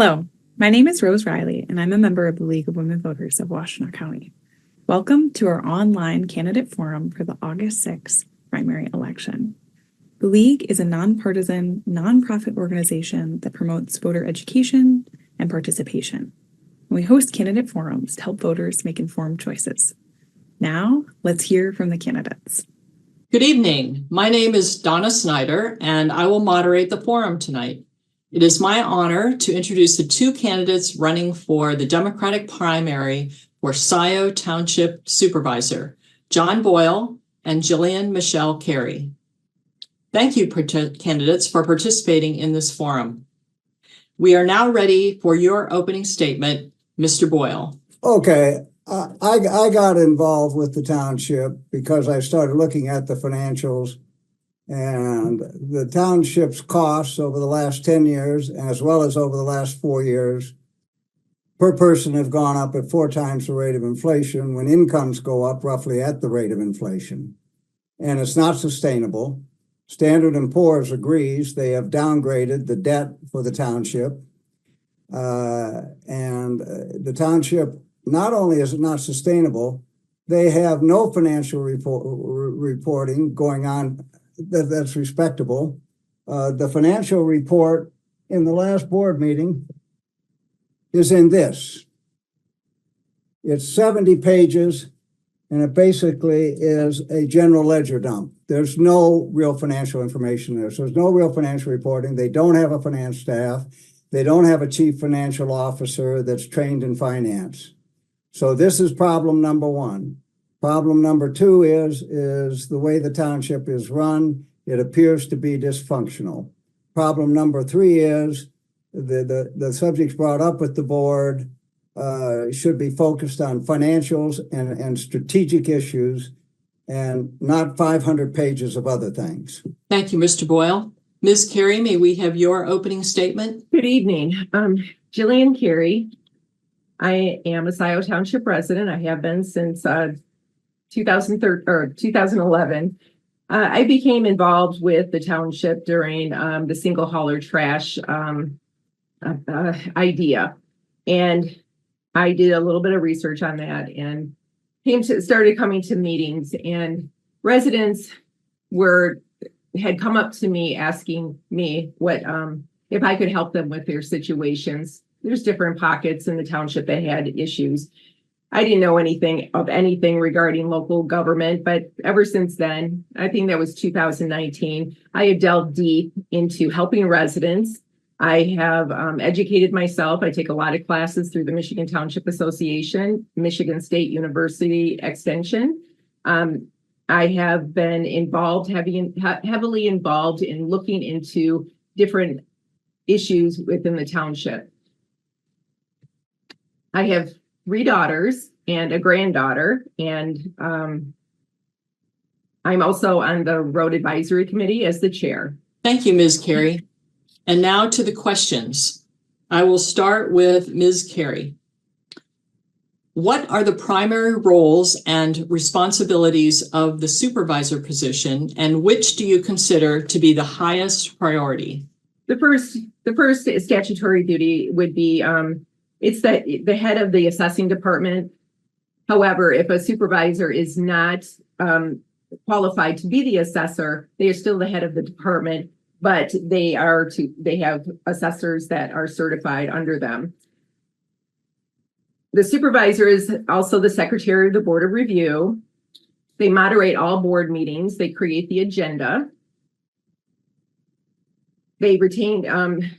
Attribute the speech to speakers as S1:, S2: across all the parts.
S1: Hello, my name is Rose Riley, and I'm a member of the League of Women Voters of Washtenaw County. Welcome to our online candidate forum for the August 6th primary election. The League is a nonpartisan, nonprofit organization that promotes voter education and participation. We host candidate forums to help voters make informed choices. Now, let's hear from the candidates.
S2: Good evening. My name is Donna Snyder, and I will moderate the forum tonight. It is my honor to introduce the two candidates running for the Democratic primary for Scio Township Supervisor, John Boyle and Jillian Michelle Carey. Thank you, candidates, for participating in this forum. We are now ready for your opening statement, Mr. Boyle.
S3: Okay, I got involved with the township because I started looking at the financials, and the township's costs over the last 10 years, as well as over the last 4 years, per person have gone up at 4 times the rate of inflation when incomes go up roughly at the rate of inflation. And it's not sustainable. Standard & Poor's agrees. They have downgraded the debt for the township. And the township, not only is it not sustainable, they have no financial reporting going on that's respectable. The financial report in the last board meeting is in this. It's 70 pages, and it basically is a general ledger dump. There's no real financial information there. So there's no real financial reporting. They don't have a finance staff. They don't have a chief financial officer that's trained in finance. So this is problem number one. Problem number two is the way the township is run. It appears to be dysfunctional. Problem number three is the subjects brought up with the board should be focused on financials and strategic issues and not 500 pages of other things.
S2: Thank you, Mr. Boyle. Ms. Carey, may we have your opening statement?
S4: Good evening. Jillian Carey. I am a Scio Township resident. I have been since 2011. I became involved with the township during the single hauler trash idea. And I did a little bit of research on that and started coming to meetings, and residents had come up to me asking me what if I could help them with their situations. There's different pockets in the township that had issues. I didn't know anything regarding local government, but ever since then, I think that was 2019, I have delved deep into helping residents. I have educated myself. I take a lot of classes through the Michigan Township Association, Michigan State University Extension. I have been heavily involved in looking into different issues within the township. I have 3 daughters and a granddaughter, and I'm also on the Road Advisory Committee as the chair.
S2: Thank you, Ms. Carey. And now to the questions. I will start with Ms. Carey. What are the primary roles and responsibilities of the supervisor position, and which do you consider to be the highest priority?
S4: The first statutory duty would be it's the head of the assessing department. However, if a supervisor is not qualified to be the assessor, they are still the head of the department, but they have assessors that are certified under them. The supervisor is also the secretary of the board of review. They moderate all board meetings. They create the agenda. They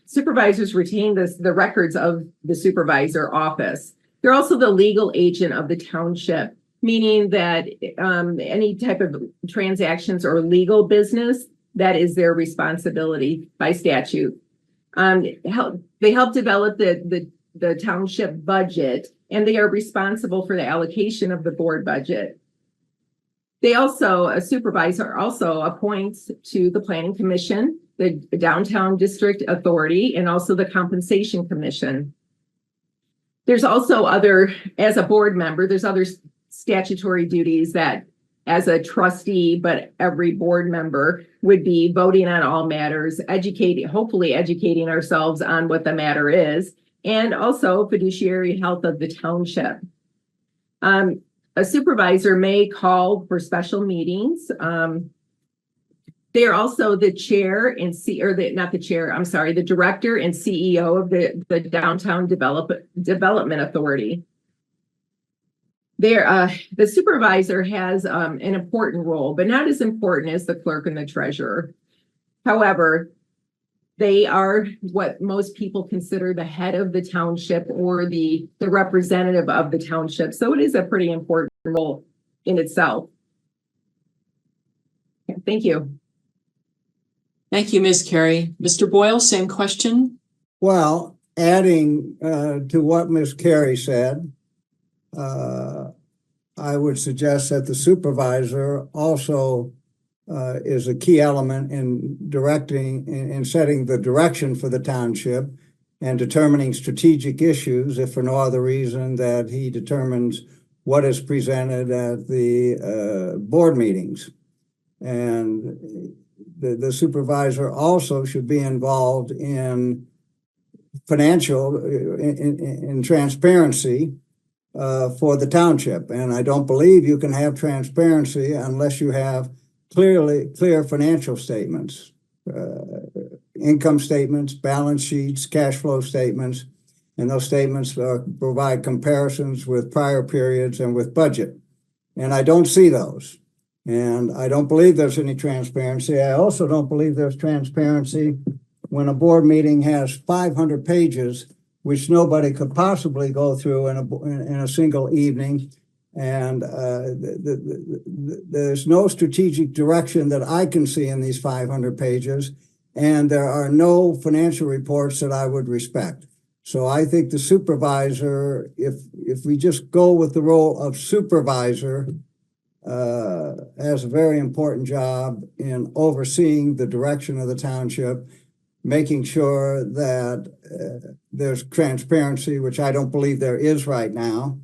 S4: supervisors retain the records of the supervisor office. They're also the legal agent of the township, meaning that any type of transactions or legal business, that is their responsibility by statute. They help develop the township budget, and they are responsible for the allocation of the board budget. A supervisor also appoints to the Planning Commission, the Downtown District Authority, and also the Compensation Commission. There's also as a board member, there's other statutory duties that as a trustee, but every board member would be voting on all matters, hopefully educating ourselves on what the matter is, and also fiduciary health of the township. A supervisor may call for special meetings. They are also the chair and the director and CEO of the Downtown Development Authority. The supervisor has an important role, but not as important as the clerk and the treasurer. However, they are what most people consider the head of the township or the representative of the township. So it is a pretty important role in itself. Okay, thank you.
S2: Thank you, Ms. Carey. Mr. Boyle, same question.
S3: Well, adding to what Ms. Carey said, I would suggest that the supervisor also is a key element in setting the direction for the township and determining strategic issues, if for no other reason that he determines what is presented at the board meetings. And the supervisor also should be involved in financial, in transparency for the township. And I don't believe you can have transparency unless you have clear financial statements, income statements, balance sheets, cash flow statements, and those statements provide comparisons with prior periods and with budget. And I don't see those. And I don't believe there's any transparency. I also don't believe there's transparency when a board meeting has 500 pages, which nobody could possibly go through in a single evening. And there's no strategic direction that I can see in these 500 pages. And there are no financial reports that I would respect. So I think the supervisor, if we just go with the role of supervisor, has a very important job in overseeing the direction of the township, making sure that there's transparency, which I don't believe there is right now,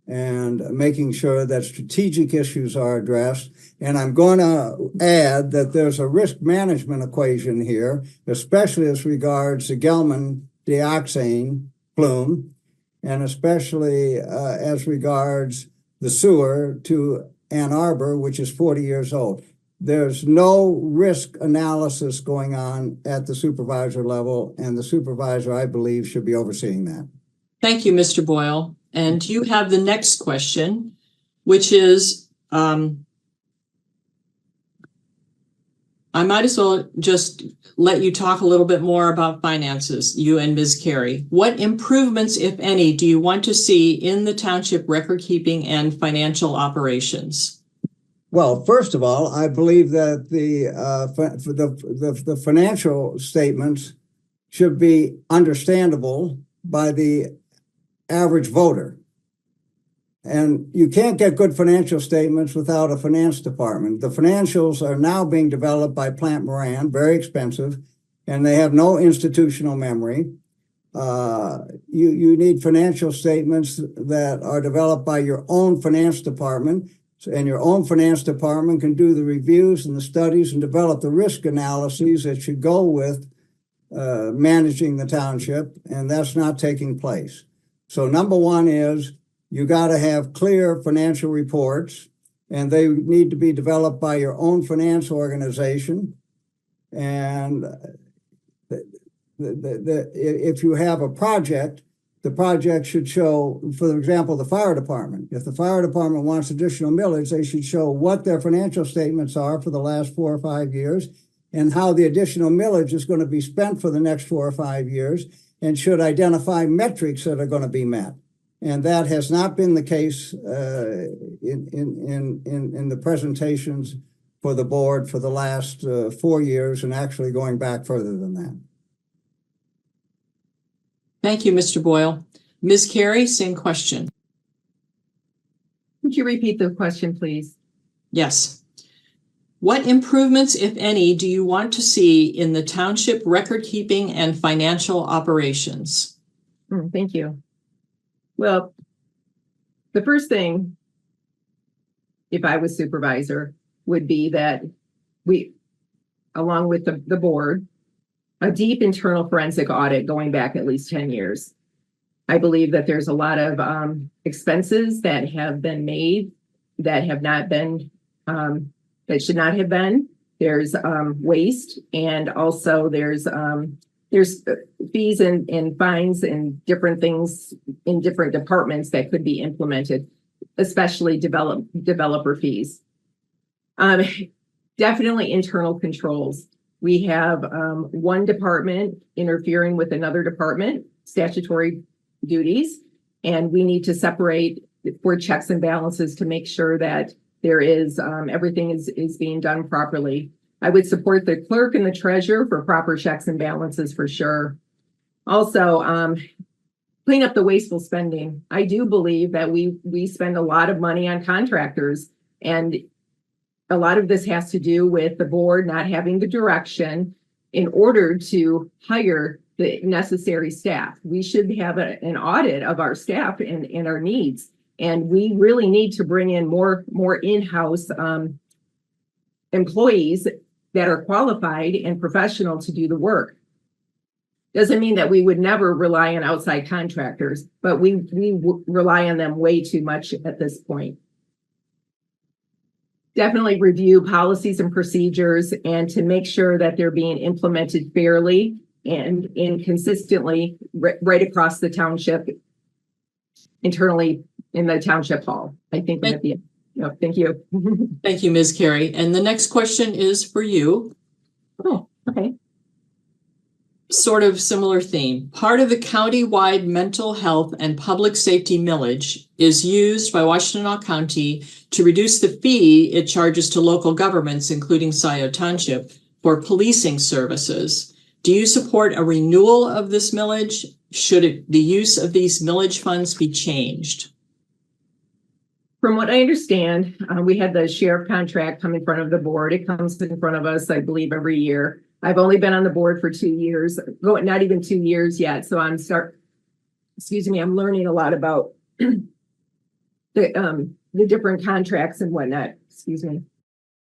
S3: and making sure that strategic issues are addressed. And I'm going to add that there's a risk management equation here, especially as regards the Gelman dioxane plume, and especially as regards the sewer to Ann Arbor, which is 40 years old. There's no risk analysis going on at the supervisor level, and the supervisor, I believe, should be overseeing that.
S2: Thank you, Mr. Boyle. And you have the next question, which is, I might as well just let you talk a little bit more about finances, you and Ms. Carey. What improvements, if any, do you want to see in the township record keeping and financial operations?
S3: Well, first of all, I believe that the financial statements should be understandable by the average voter. And you can't get good financial statements without a finance department. The financials are now being developed by Plant Moran, very expensive, and they have no institutional memory. You need financial statements that are developed by your own finance department, and your own finance department can do the reviews and the studies and develop the risk analyses that should go with managing the township, and that's not taking place. So number one is you got to have clear financial reports, and they need to be developed by your own finance organization. And if you have a project, the project should show, for example, the fire department. If the fire department wants additional millage, they should show what their financial statements are for the last 4 or 5 years and how the additional millage is going to be spent for the next 4 or 5 years, and should identify metrics that are going to be met. And that has not been the case in the presentations for the board for the last 4 years, and actually going back further than that.
S2: Thank you, Mr. Boyle. Ms. Carey, same question.
S4: Would you repeat the question, please?
S2: Yes. What improvements, if any, do you want to see in the township record keeping and financial operations?
S4: Thank you. Well, the first thing, if I was supervisor, would be that we, along with the board, a deep internal forensic audit going back at least 10 years. I believe that there's a lot of expenses that have been made that have not been, that should not have been. There's waste, and also there's fees and fines and different things in different departments that could be implemented, especially developer fees. Definitely internal controls. We have one department interfering with another department, statutory duties, and we need to separate for checks and balances to make sure that there is everything is being done properly. I would support the clerk and the treasurer for proper checks and balances for sure. Also, clean up the wasteful spending. I do believe that we spend a lot of money on contractors, and a lot of this has to do with the board not having the direction in order to hire the necessary staff. We should have an audit of our staff and our needs. And we really need to bring in more in-house employees that are qualified and professional to do the work. Doesn't mean that we would never rely on outside contractors, but we rely on them way too much at this point. Definitely review policies and procedures and to make sure that they're being implemented fairly and consistently right across the township, internally in the township hall. I think that'd be it. No, thank you.
S2: Thank you, Ms. Carey. And the next question is for you.
S4: Oh, okay.
S2: Sort of similar theme. Part of the county-wide mental health and public safety millage is used by Washtenaw County to reduce the fee it charges to local governments, including Scio Township, for policing services. Do you support a renewal of this millage? Should the use of these millage funds be changed?
S4: From what I understand, we had the sheriff contract come in front of the board. It comes in front of us, I believe, every year. I've only been on the board for 2 years, not even 2 years yet. So I'm learning a lot about the different contracts and whatnot. Excuse me.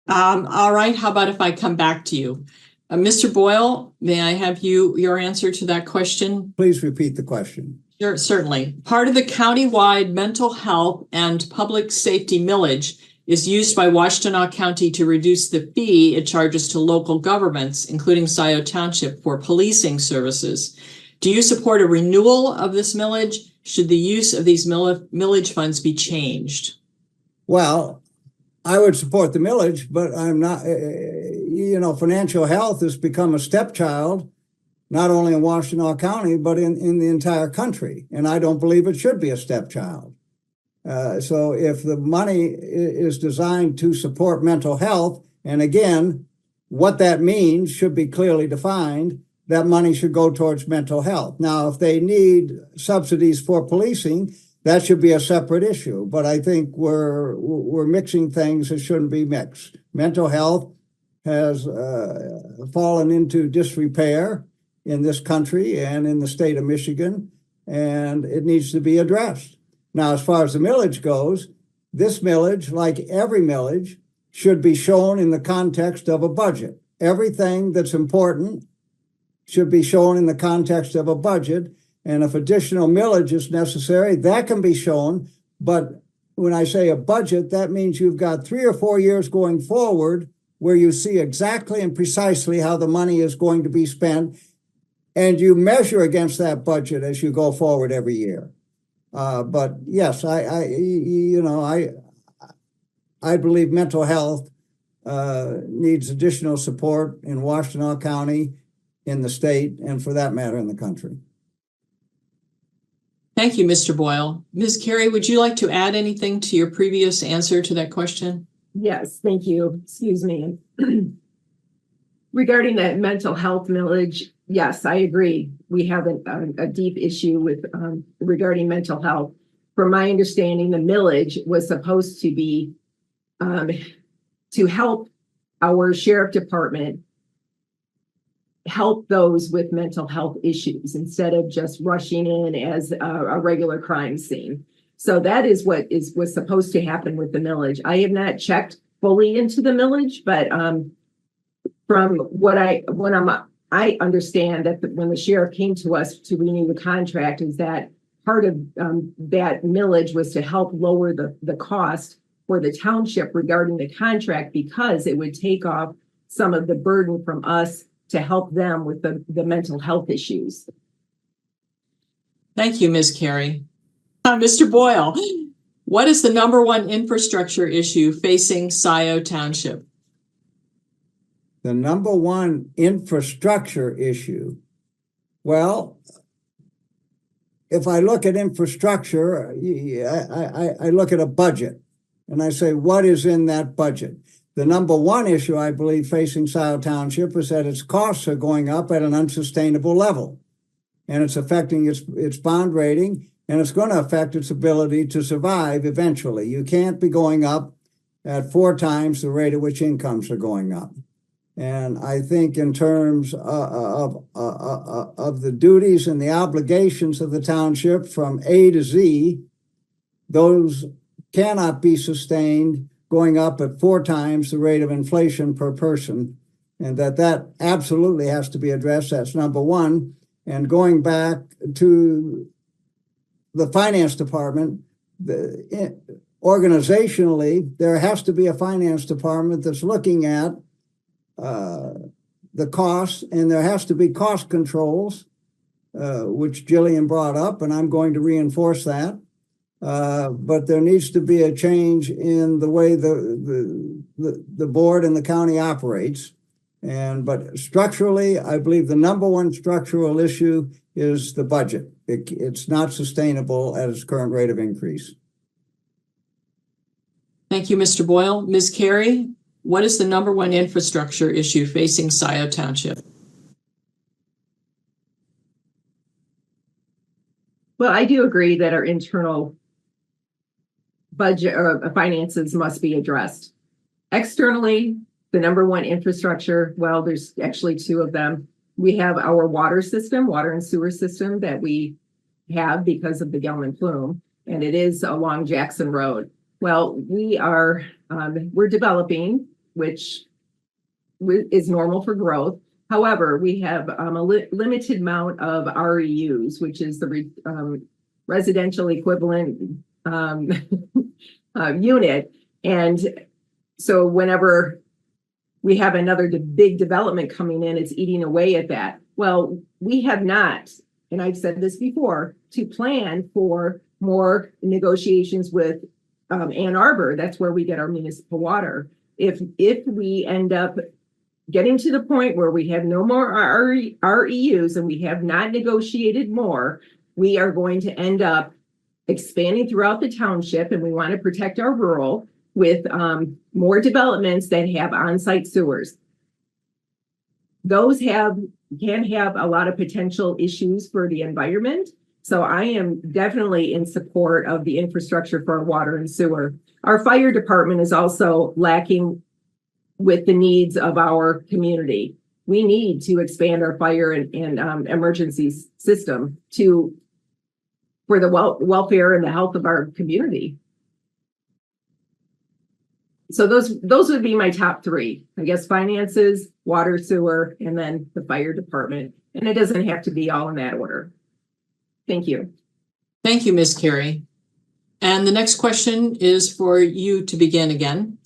S2: All right. How about if I come back to you? Mr. Boyle, may I have your answer to that question?
S3: Please repeat the question.
S2: Sure, certainly. Part of the county-wide mental health and public safety millage is used by Washtenaw County to reduce the fee it charges to local governments, including Scio Township, for policing services. Do you support a renewal of this millage? Should the use of these millage funds be changed?
S3: Well, I would support the millage, but I'm not, financial health has become a stepchild, not only in Washtenaw County, but in the entire country. And I don't believe it should be a stepchild. So if the money is designed to support mental health, and again, what that means should be clearly defined, that money should go towards mental health. Now, if they need subsidies for policing, that should be a separate issue. But I think we're mixing things that shouldn't be mixed. Mental health has fallen into disrepair in this country and in the state of Michigan, and it needs to be addressed. Now, as far as the millage goes, this millage, like every millage, should be shown in the context of a budget. Everything that's important should be shown in the context of a budget. And if additional millage is necessary, that can be shown. But when I say a budget, that means you've got 3 or 4 years going forward where you see exactly and precisely how the money is going to be spent. And you measure against that budget as you go forward every year. But yes, I believe mental health needs additional support in Washtenaw County, in the state, and for that matter, in the country.
S2: Thank you, Mr. Boyle. Ms. Carey, would you like to add anything to your previous answer to that question?
S4: Yes, thank you. Excuse me. Regarding that mental health millage, yes, I agree. We have a deep issue with regarding mental health. From my understanding, the millage was supposed to be to help our sheriff department help those with mental health issues instead of just rushing in as a regular crime scene. So that is what was supposed to happen with the millage. I have not checked fully into the millage, but from what I understand that when the sheriff came to us to renew the contract is that part of that millage was to help lower the cost for the township regarding the contract, because it would take off some of the burden from us to help them with the mental health issues.
S2: Thank you, Ms. Carey. Mr. Boyle, what is the number one infrastructure issue facing Scio Township?
S3: The number one infrastructure issue. Well, if I look at infrastructure, I look at a budget and I say, what is in that budget? The number one issue I believe facing Scio Township is that its costs are going up at an unsustainable level, and it's affecting its bond rating, and it's going to affect its ability to survive eventually. You can't be going up at 4 times the rate at which incomes are going up. And I think in terms of the duties and the obligations of the township from A to Z, those cannot be sustained going up at 4 times the rate of inflation per person, and that absolutely has to be addressed. That's number one. And going back to the finance department, organizationally, there has to be a finance department that's looking at the costs, and there has to be cost controls, which Jillian brought up, and I'm going to reinforce that. But there needs to be a change in the way the board and the county operates. But structurally, I believe the number one structural issue is the budget. It's not sustainable at its current rate of increase.
S2: Thank you, Mr. Boyle. Ms. Carey, what is the number one infrastructure issue facing Scio Township?
S4: Well, I do agree that our internal budget or finances must be addressed. Externally, the number one infrastructure, well, there's actually 2 of them. We have our water and sewer system that we have because of the Gelman plume, and it is along Jackson Road. Well, we're developing, which is normal for growth. However, we have a limited amount of REUs, which is the residential equivalent unit. And so whenever we have another big development coming in, it's eating away at that. Well, we have not, and I've said this before, to plan for more negotiations with Ann Arbor. That's where we get our municipal water. If we end up getting to the point where we have no more REUs and we have not negotiated more, we are going to end up expanding throughout the township, and we want to protect our rural with more developments that have on-site sewers. Those can have a lot of potential issues for the environment. So I am definitely in support of the infrastructure for water and sewer. Our fire department is also lacking with the needs of our community. We need to expand our fire and emergency system for the welfare and the health of our community. So those would be my top 3. I guess finances, water, sewer, and then the fire department. And it doesn't have to be all in that order. Thank you.
S2: Thank you, Ms. Carey. And the next question is for you to begin again.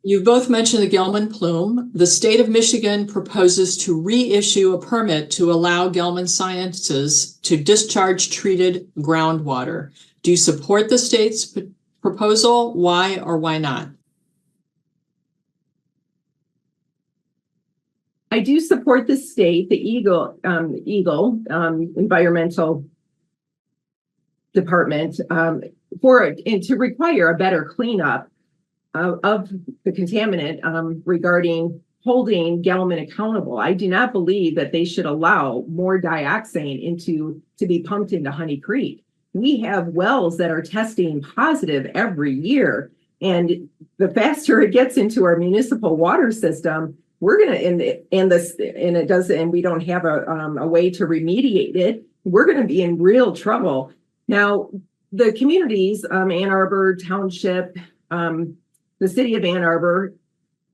S2: You both mentioned the Gelman plume. The state of Michigan proposes to reissue a permit to allow Gelman Sciences to discharge treated groundwater. Do you support the state's proposal? Why or why not?
S4: I do support the state, the Eagle Environmental Department, to require a better cleanup of the contaminant regarding holding Gelman accountable. I do not believe that they should allow more dioxane to be pumped into Honey Creek. We have wells that are testing positive every year, and the faster it gets into our municipal water system, we're gonna and we don't have a way to remediate it. We're gonna be in real trouble. Now, the communities, Ann Arbor Township, the city of Ann Arbor,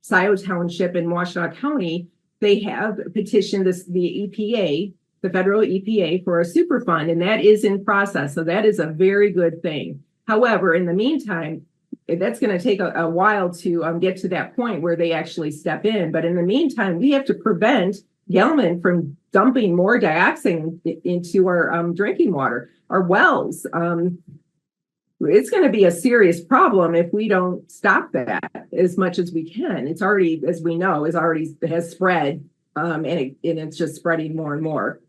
S4: Scio Township, and Washtenaw County, they have petitioned the EPA the federal EPA for a super fund, and that is in process. So that is a very good thing. However, in the meantime, that's going to take a while to get to that point where they actually step in. But in the meantime, we have to prevent Gelman from dumping more dioxin into our drinking water, our wells. It's going to be a serious problem if we don't stop that as much as we can. It's already, as we know, has spread, and it's just spreading more and more.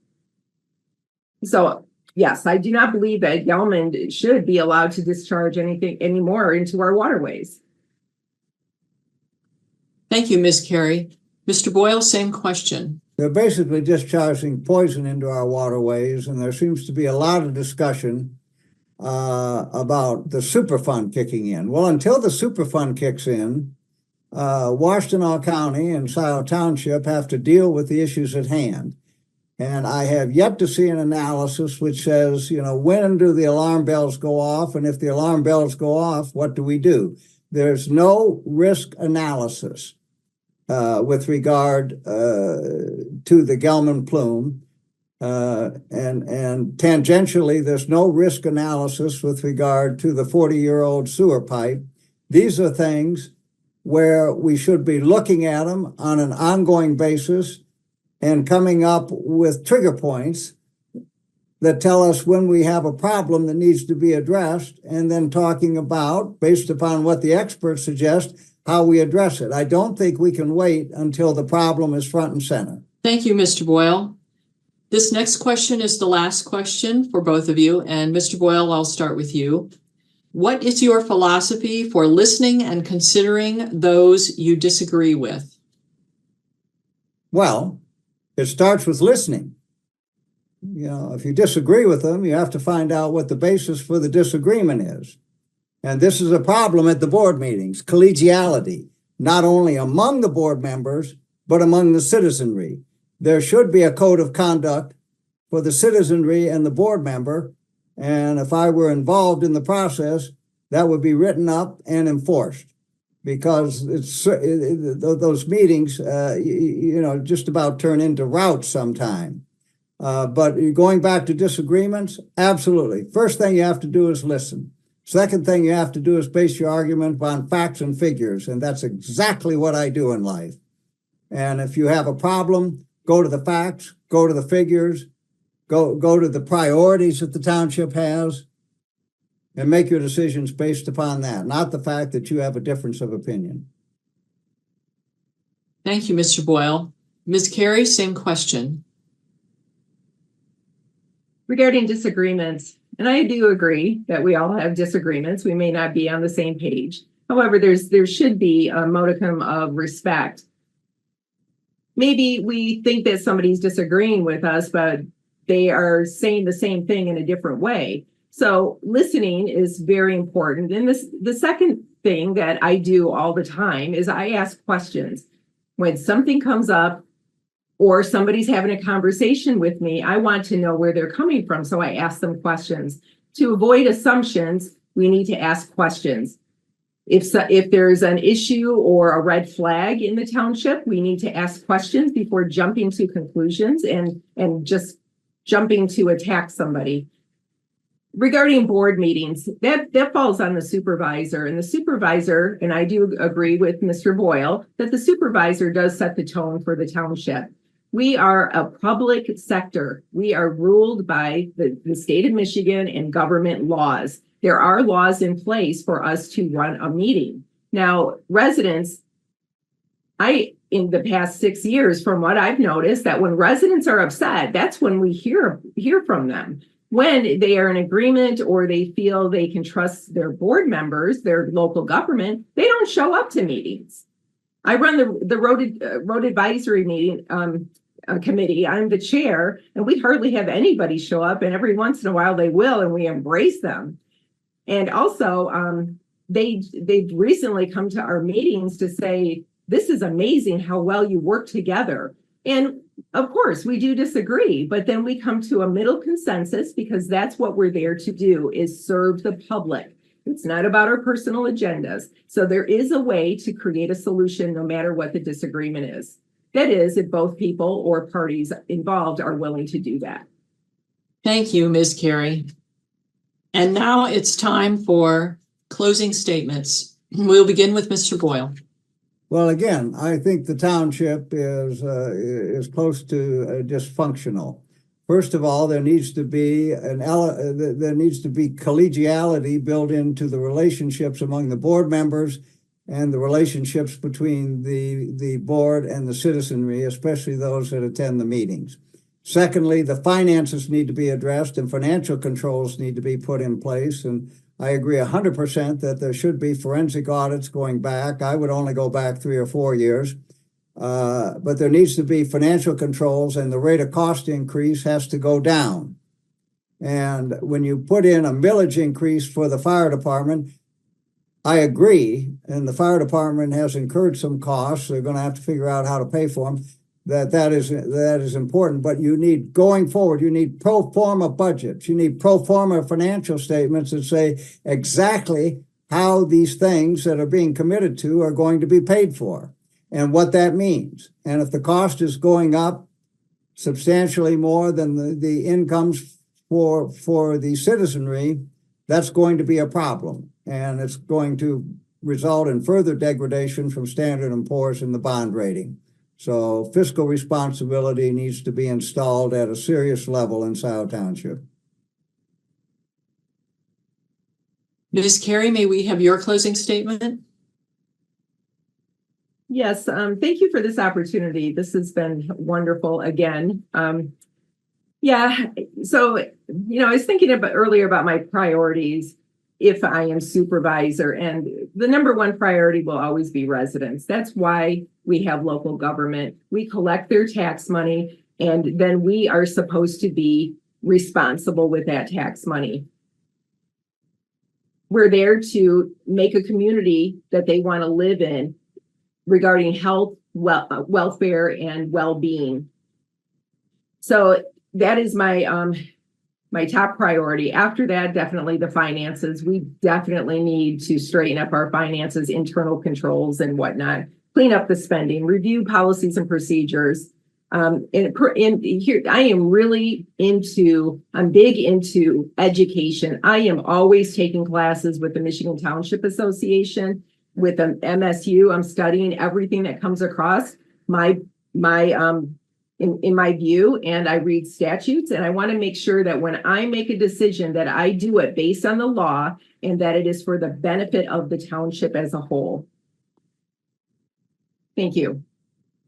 S4: So yes, I do not believe that Gelman should be allowed to discharge anything anymore into our waterways.
S2: Thank you, Ms. Carey. Mr. Boyle, same question.
S3: They're basically discharging poison into our waterways, and there seems to be a lot of discussion about the Superfund kicking in. Well, until the Superfund kicks in, Washtenaw County and Scio Township have to deal with the issues at hand. And I have yet to see an analysis which says, when do the alarm bells go off? And if the alarm bells go off, what do we do? There's no risk analysis with regard to the Gelman plume. And tangentially, there's no risk analysis with regard to the 40-year-old sewer pipe. These are things where we should be looking at them on an ongoing basis and coming up with trigger points that tell us when we have a problem that needs to be addressed, and then talking about, based upon what the experts suggest, how we address it. I don't think we can wait until the problem is front and center.
S2: Thank you, Mr. Boyle. This next question is the last question for both of you. And Mr. Boyle, I'll start with you. What is your philosophy for listening and considering those you disagree with?
S3: Well, it starts with listening. If you disagree with them, you have to find out what the basis for the disagreement is. And this is a problem at the board meetings, collegiality, not only among the board members, but among the citizenry. There should be a code of conduct for the citizenry and the board member. And if I were involved in the process, that would be written up and enforced, because those meetings, just about turn into routes sometime. But going back to disagreements, absolutely. First thing you have to do is listen. Second thing you have to do is base your argument on facts and figures. And that's exactly what I do in life. And if you have a problem, go to the facts, go to the figures, go to the priorities that the township has, and make your decisions based upon that, not the fact that you have a difference of opinion.
S2: Thank you, Mr. Boyle. Ms. Carey, same question.
S4: Regarding disagreements, and I do agree that we all have disagreements. We may not be on the same page. However, there should be a modicum of respect. Maybe we think that somebody's disagreeing with us, but they are saying the same thing in a different way. So listening is very important. And the second thing that I do all the time is I ask questions. When something comes up or somebody's having a conversation with me, I want to know where they're coming from. So I ask them questions. To avoid assumptions, we need to ask questions. If there's an issue or a red flag in the township, we need to ask questions before jumping to conclusions and just jumping to attack somebody. Regarding board meetings, that falls on the supervisor, and the supervisor, and I do agree with Mr. Boyle, that the supervisor does set the tone for the township. We are a public sector. We are ruled by the state of Michigan and government laws. There are laws in place for us to run a meeting. Now, residents, in the past 6 years, from what I've noticed, that when residents are upset, that's when we hear from them. When they are in agreement or they feel they can trust their board members, their local government, they don't show up to meetings. I run the road advisory meeting committee. I'm the chair, and we hardly have anybody show up. And every once in a while they will, and we embrace them. And also, they've recently come to our meetings to say, "This is amazing how well you work together." And of course, we do disagree, but then we come to a middle consensus, because that's what we're there to do, is serve the public. It's not about our personal agendas. So there is a way to create a solution no matter what the disagreement is. That is, if both people or parties involved are willing to do that.
S2: Thank you, Ms. Carey. And now it's time for closing statements. We'll begin with Mr. Boyle.
S3: Well, again, I think the township is close to dysfunctional. First of all, there needs to be collegiality built into the relationships among the board members and the relationships between the board and the citizenry, especially those that attend the meetings. Secondly, the finances need to be addressed and financial controls need to be put in place. And I agree 100% that there should be forensic audits going back. I would only go back 3 or 4 years. But there needs to be financial controls, and the rate of cost increase has to go down. And when you put in a millage increase for the fire department, I agree, and the fire department has incurred some costs. They're going to have to figure out how to pay for them. That is important, but you need, going forward, you need pro forma budgets. You need pro forma financial statements that say exactly how these things that are being committed to are going to be paid for and what that means. And if the cost is going up substantially more than the incomes for the citizenry, that's going to be a problem. And it's going to result in further degradation from Standard & Poor's in the bond rating. So fiscal responsibility needs to be installed at a serious level in Scio Township.
S2: Ms. Carey, may we have your closing statement?
S4: Yes, thank you for this opportunity. This has been wonderful again. Yeah, so, I was thinking earlier about my priorities if I am supervisor, and the number one priority will always be residents. That's why we have local government. We collect their tax money, and then we are supposed to be responsible with that tax money. We're there to make a community that they want to live in regarding health, welfare, and well-being. So that is my top priority. After that, definitely the finances. We definitely need to straighten up our finances, internal controls and whatnot, clean up the spending, review policies and procedures. And here, I'm big into education. I am always taking classes with the Michigan Township Association, with the MSU. I'm studying everything that comes across in my view, and I read statutes, and I want to make sure that when I make a decision that I do it based on the law and that it is for the benefit of the township as a whole. Thank you.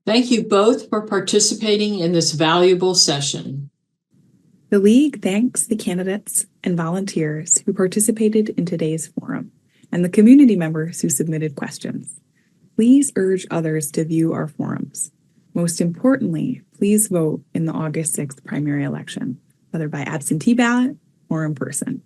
S2: Thank you both for participating in this valuable session.
S1: The League thanks the candidates and volunteers who participated in today's forum and the community members who submitted questions. Please urge others to view our forums. Most importantly, please vote in the August 6th primary election, whether by absentee ballot or in person.